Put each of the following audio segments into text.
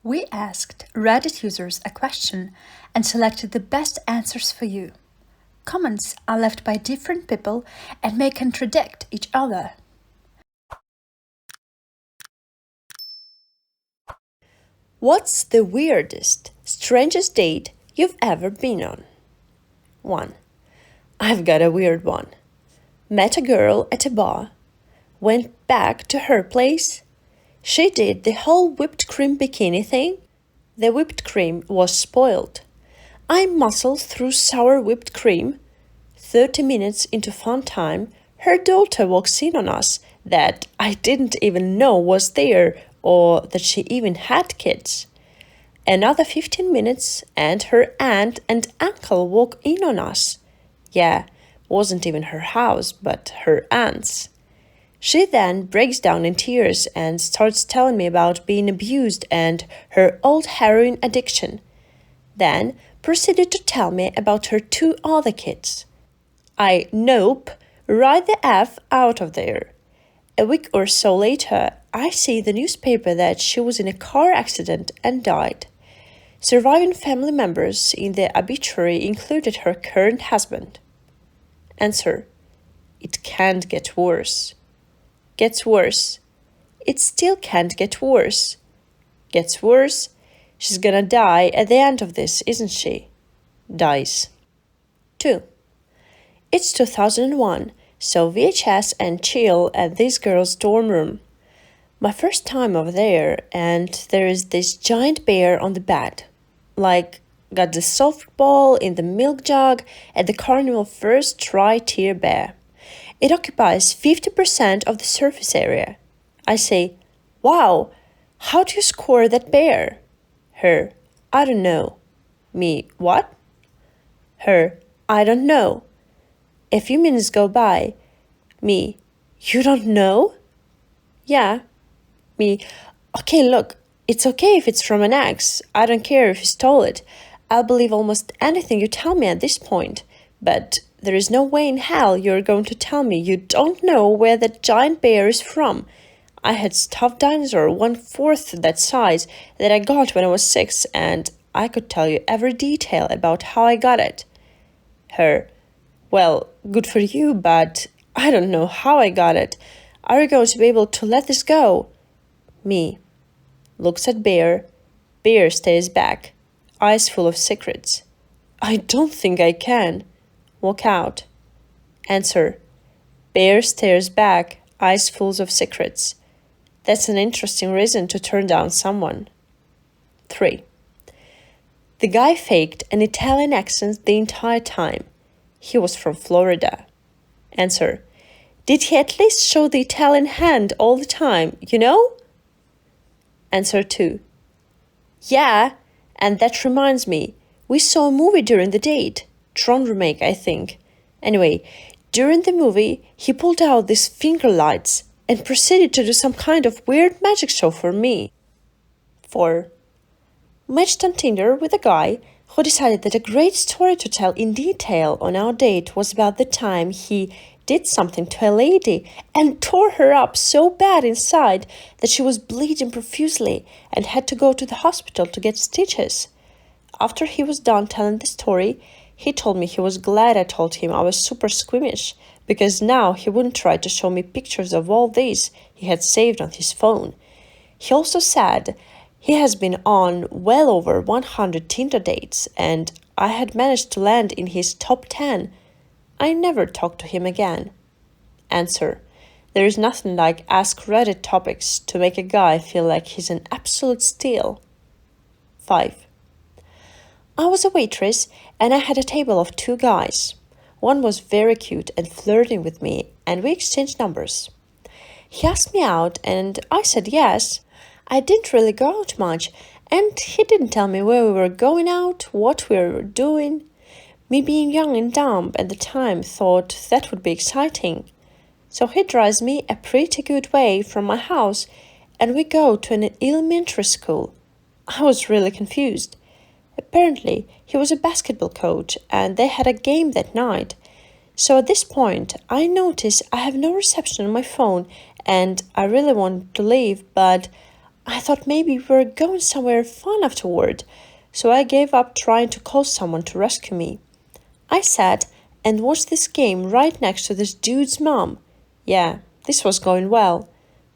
We asked Reddit users a question and selected the best answers for you. Comments are left by different people and may contradict each other. What's the weirdest, strangest date you've ever been on? 1. I've got a weird one. Met a girl at a bar. Went back to her place. She did the whole whipped cream bikini thing. The whipped cream was spoiled. I muscled through sour whipped cream. 30 minutes into fun time, her daughter walks in on us that I didn't even know was there or that she even had kids. Another 15 minutes and her aunt and uncle walk in on us. Yeah, wasn't even her house, but her aunt's. She then breaks down in tears and starts telling me about being abused and her old heroin addiction. Then proceeded to tell me about her 2 other kids. Nope, right the F out of there. A week or so later, I see the newspaper that she was in a car accident and died. Surviving family members in the obituary included her current husband. Answer: it can't get worse. Gets worse. It still can't get worse. Gets worse. She's gonna die at the end of this, isn't she? Dies. 2. It's 2001, so VHS and chill at this girl's dorm room. My first time over there, and there is this giant bear on the bed. Like, got the softball in the milk jug at the carnival first tri-tier bear. It occupies 50% of the surface area. I say, wow, how do you score that bear? Her, I don't know. Me, what? Her, I don't know. A few minutes go by. Me, you don't know? Yeah. Me, okay, look, it's okay if it's from an ex. I don't care if you stole it. I'll believe almost anything you tell me at this point. But there is no way in hell you're going to tell me you don't know where that giant bear is from. I had stuffed dinosaur 1/4 that size that I got when I was 6, and I could tell you every detail about how I got it. Her, well, good for you, but I don't know how I got it. Are you going to be able to let this go? Me, looks at bear. Bear stays back, eyes full of secrets. I don't think I can. Walk out. Answer: bear stares back, eyes full of secrets. That's an interesting reason to turn down someone. 3. The guy faked an Italian accent the entire time. He was from Florida. Answer: did he at least show the Italian hand all the time, you know? Answer 2. Yeah, and that reminds me, we saw a movie during the date. Tron remake, I think. Anyway, during the movie, he pulled out these finger lights and proceeded to do some kind of weird magic show for me. 4. Matched on Tinder with a guy who decided that a great story to tell in detail on our date was about the time he did something to a lady and tore her up so bad inside that she was bleeding profusely and had to go to the hospital to get stitches. After he was done telling the story, he told me he was glad I told him I was super squeamish, because now he wouldn't try to show me pictures of all these he had saved on his phone. He also said he has been on well over 100 Tinder dates, and I had managed to land in his top 10. I never talked to him again. Answer: there is nothing like AskReddit topics to make a guy feel like he's an absolute steal. 5. I was a waitress and I had a table of 2 guys. One was very cute and flirting with me, and we exchanged numbers. He asked me out and I said yes. I didn't really go out much, and he didn't tell me where we were going out, what we were doing. Me being young and dumb at the time thought that would be exciting. So he drives me a pretty good way from my house and we go to an elementary school. I was really confused. Apparently, he was a basketball coach and they had a game that night. So at this point, I notice I have no reception on my phone and I really wanted to leave, but I thought maybe we were going somewhere fun afterward, so I gave up trying to call someone to rescue me. I sat and watched this game right next to this dude's mom. Yeah, this was going well.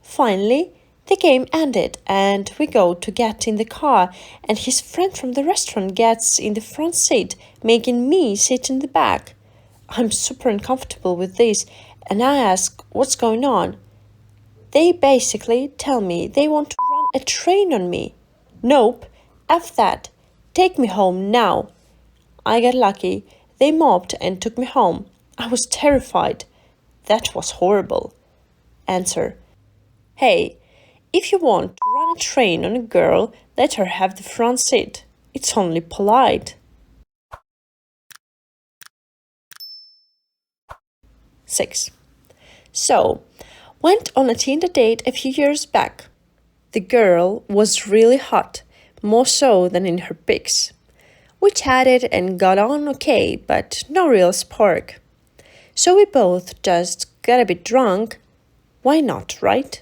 Finally, the game ended and we go to get in the car and his friend from the restaurant gets in the front seat, making me sit in the back. I'm super uncomfortable with this and I ask what's going on. They basically tell me they want to run a train on me. Nope, F that. Take me home now. I got lucky. They mobbed and took me home. I was terrified. That was horrible. Answer. Hey, if you want to run a train on a girl, let her have the front seat. It's only polite. 6. So, went on a Tinder date a few years back. The girl was really hot, more so than in her pics. We chatted and got on okay, but no real spark. So we both just got a bit drunk. Why not, right?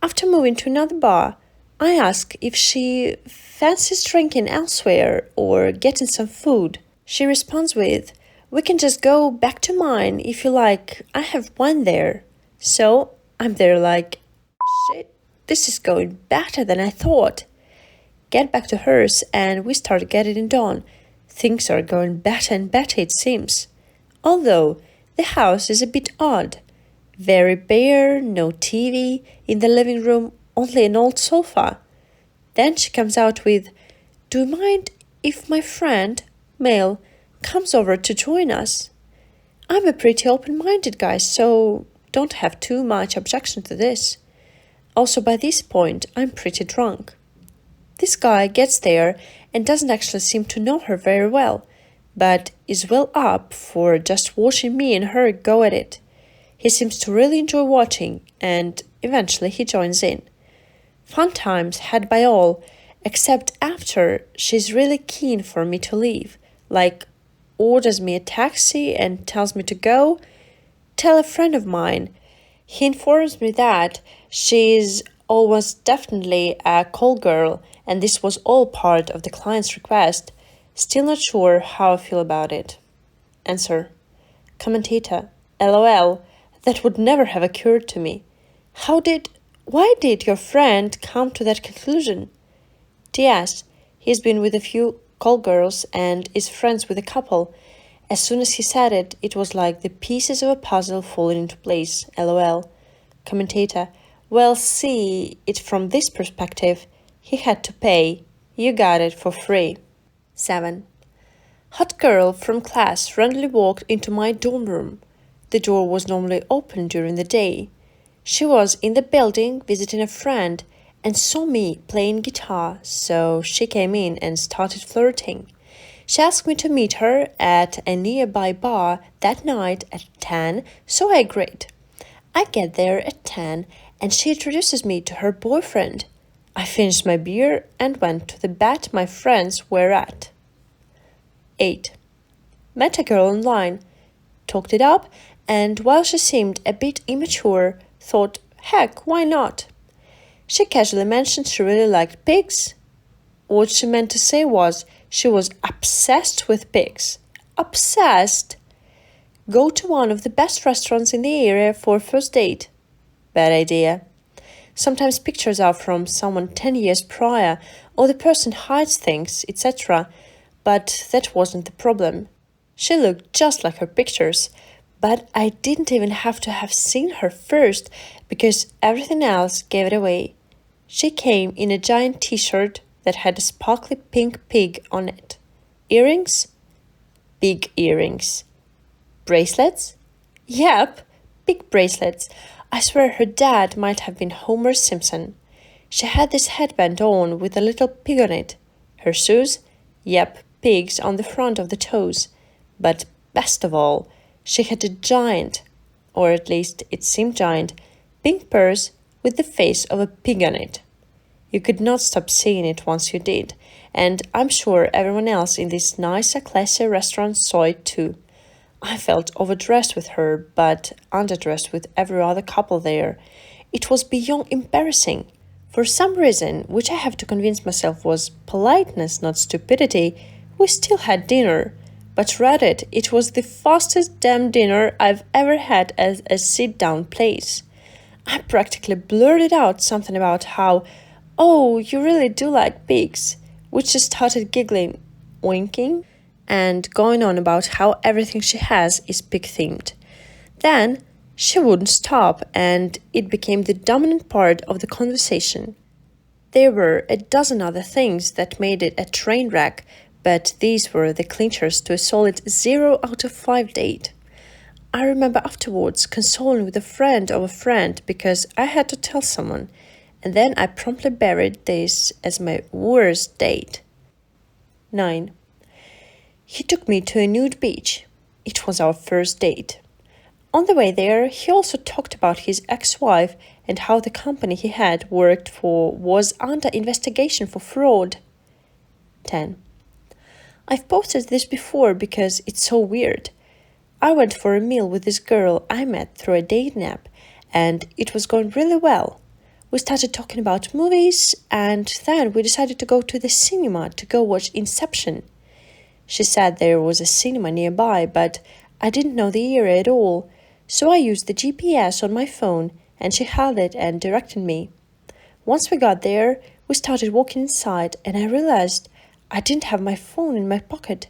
After moving to another bar, I asked if she fancies drinking elsewhere or getting some food. She responds with, "We can just go back to mine if you like. I have wine there." So I'm there like, shit, this is going better than I thought. Get back to hers and we start getting it on. Things are going better and better, it seems. Although the house is a bit odd. Very bare, no TV, in the living room only an old sofa. Then she comes out with, "Do you mind if my friend, male, comes over to join us?" I'm a pretty open-minded guy, so don't have too much objection to this. Also, by this point, I'm pretty drunk. This guy gets there and doesn't actually seem to know her very well, but is well up for just watching me and her go at it. He seems to really enjoy watching, and eventually he joins in. Fun times had by all, except after she's really keen for me to leave, like orders me a taxi and tells me to go. Tell a friend of mine. He informs me that she's almost definitely a call girl, and this was all part of the client's request. Still not sure how I feel about it. Answer. Commentator. LOL. That would never have occurred to me. Why did your friend come to that conclusion? TS. He's been with a few call girls and is friends with a couple. As soon as he said it, it was like the pieces of a puzzle falling into place. LOL. Commentator. Well, see it from this perspective. He had to pay. You got it for free. 7. Hot girl from class randomly walked into my dorm room. The door was normally open during the day. She was in the building visiting a friend and saw me playing guitar, so she came in and started flirting. She asked me to meet her at a nearby bar that night at 10, so I agreed. I get there at 10 and she introduces me to her boyfriend. I finished my beer and went to the bat my friends were at. 8. Met a girl online, talked it up, and while she seemed a bit immature, thought, heck, why not? She casually mentioned she really liked pigs. What she meant to say was she was obsessed with pigs. Obsessed? Go to one of the best restaurants in the area for a first date. Bad idea. Sometimes pictures are from someone 10 years prior, or the person hides things, etc. But that wasn't the problem. She looked just like her pictures, but I didn't even have to have seen her first because everything else gave it away. She came in a giant t-shirt that had a sparkly pink pig on it. Earrings? Big earrings. Bracelets? Yep, big bracelets. I swear her dad might have been Homer Simpson. She had this headband on with a little pig on it. Her shoes? Yep, pigs on the front of the toes. But best of all, she had a giant, or at least it seemed giant, pink purse with the face of a pig on it. You could not stop seeing it once you did, and I'm sure everyone else in this nicer, classy restaurant saw it too. I felt overdressed with her, but underdressed with every other couple there. It was beyond embarrassing. For some reason, which I have to convince myself was politeness, not stupidity, we still had dinner. But Reddit, it was the fastest damn dinner I've ever had as a sit-down place. I practically blurted out something about how, oh, you really do like pigs, which she started giggling, winking, and going on about how everything she has is pig-themed. Then she wouldn't stop, and it became the dominant part of the conversation. There were a dozen other things that made it a train wreck, but these were the clinchers to a solid 0 out of 5 date. I remember afterwards consoling with a friend of a friend because I had to tell someone, and then I promptly buried this as my worst date. 9. He took me to a nude beach. It was our first date. On the way there, he also talked about his ex-wife and how the company he had worked for was under investigation for fraud. 10. I've posted this before because it's so weird. I went for a meal with this girl I met through a dating app, and it was going really well. We started talking about movies, and then we decided to go to the cinema to go watch Inception. She said there was a cinema nearby, but I didn't know the area at all, so I used the GPS on my phone, and she held it and directed me. Once we got there, we started walking inside, and I realized I didn't have my phone in my pocket.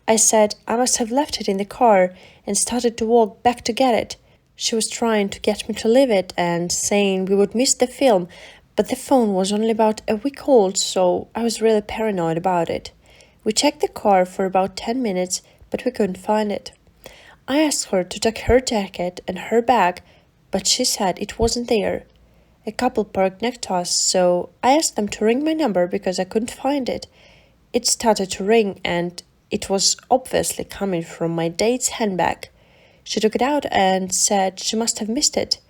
I said I must have left it in the car and started to walk back to get it. She was trying to get me to leave it and saying we would miss the film, but the phone was only about a week old, so I was really paranoid about it. We checked the car for about 10 minutes, but we couldn't find it. I asked her to take her jacket and her bag, but she said it wasn't there. A couple parked next to us, so I asked them to ring my number because I couldn't find it. It started to ring, and it was obviously coming from my date's handbag. She took it out and said she must have missed it.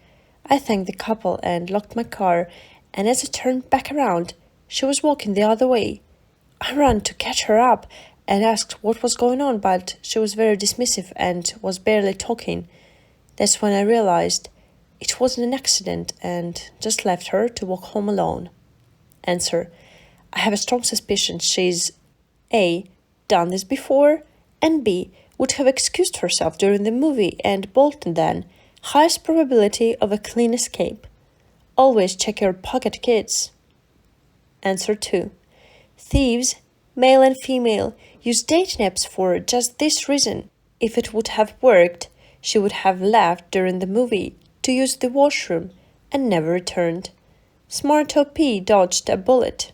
I thanked the couple and locked my car, and as I turned back around, she was walking the other way. I ran to catch her up and asked what was going on, but she was very dismissive and was barely talking. That's when I realized it wasn't an accident and just left her to walk home alone. Answer: I have a strong suspicion she's A. done this before, and B. would have excused herself during the movie and bolted then. Highest probability of a clean escape. Always check your pocket, kids. Answer 2. Thieves, male and female, use dating apps for just this reason. If it would have worked, she would have left during the movie to use the washroom and never returned. Smart OP dodged a bullet.